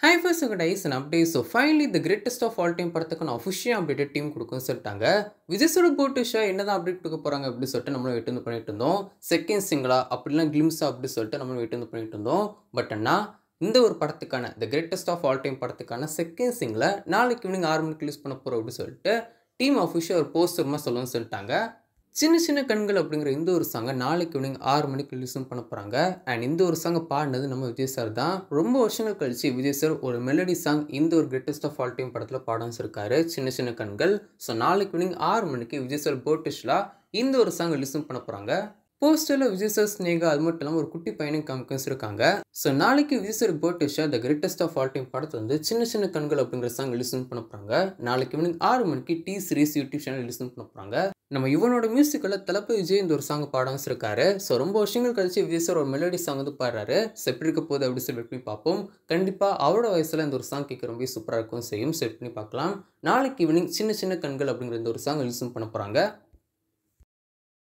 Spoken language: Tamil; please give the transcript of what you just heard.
Hi first guys an update. So finally the greatest of all time படத்துக்கான official updated team கொடுக்கும்னு சொல்லிட்டாங்க. விஜய் சார் போட்டு ஷோ என்னதான் அப்டேட் கொடுக்க போறாங்க அப்படி சொல்லிட்டு நம்ம வெயிட் வந்து பண்ணிட்டு இருந்தோம். செகண்ட் சிங்கிளா அப்படினா கிளிம்ஸா அப்படி சொல்லிட்டு நம்ம வெயிட் வந்து பண்ணிட்டு இருந்தோம். பட் அண்ணா இந்த ஒரு படத்துக்கான the greatest of all time படத்துக்கான செகண்ட் சிங்கிள நாளைக்கு ஈவினிங் 6 மணிக்கு ரிலீஸ் பண்ண போறோம் அப்படி சொல்லிட்டு டீம் ஆஃபிஷியல் ஒரு போஸ்டர்மா சொல்லணும்னு சொல்லிட்டாங்க. சின்ன சின்ன கண்கள் அப்படிங்கிற இந்த ஒரு சாங்கை நாளைக்கு ஈவினிங் 6 மணிக்கு ரிலீஸும் பண்ண போகிறாங்க. அண்ட் இந்த ஒரு சாங்கை பாடினது நம்ம விஜய் சார் தான். ரொம்ப வருஷங்கள் கழிச்சு விஜய் சார் ஒரு மெலடி சாங் இந்த ஒரு கிரேட்டஸ்ட் ஆஃப் ஆல் டைம் படத்தில் பாட வச்சிருக்காரு, சின்ன சின்ன கண்கள். ஸோ நாளைக்கு ஈவினிங் 6 மணிக்கு விஜய் சார் போட்டிஷ்லா இந்த ஒரு சாங் ரிலீஸும் பண்ண போகிறாங்க. போஸ்டரில் விஜய் சார் ஸ்னேகா அது மட்டும் இல்லாமல் ஒரு குட்டி பையனையும் காமிச்சிருக்காங்க. ஸோ நாளைக்கு விஜய் சார் போட்டிஷா the greatest of all time படத்தை வந்து சின்ன சின்ன கண்கள் அப்படிங்கிற சாங் ரிலீஸும் பண்ண போகிறாங்க. நாளைக்கு ஈவினிங் 6 மணிக்கு டி சீரிஸ் யூடியூப் சேனல் ரிலீஸும் பண்ண போகிறாங்க. நம்ம இவனோட மியூசிக்கில் தளபதி விஜய் இந்த ஒரு சாங் பாட வச்சிருக்காரு. ஸோ ரொம்ப வருஷங்கள் கழிச்சு விஜய் சார் ஒரு மெலடி சாங் வந்து பாடுறாரு. செட் இருக்க போது அப்படி சொல்லி வெயிட் பண்ணி பார்ப்போம். கண்டிப்பாக அவரோட வயசில் இந்த ஒரு சாங் கேட்க ரொம்ப சூப்பராக இருக்கும் செய்யும். செட் பண்ணி பார்க்கலாம். நாளைக்கு ஈவினிங் சின்ன சின்ன கண்கள் அப்படிங்கிற இந்த ஒரு சாங் ரிலீஸும் பண்ண போகிறாங்க.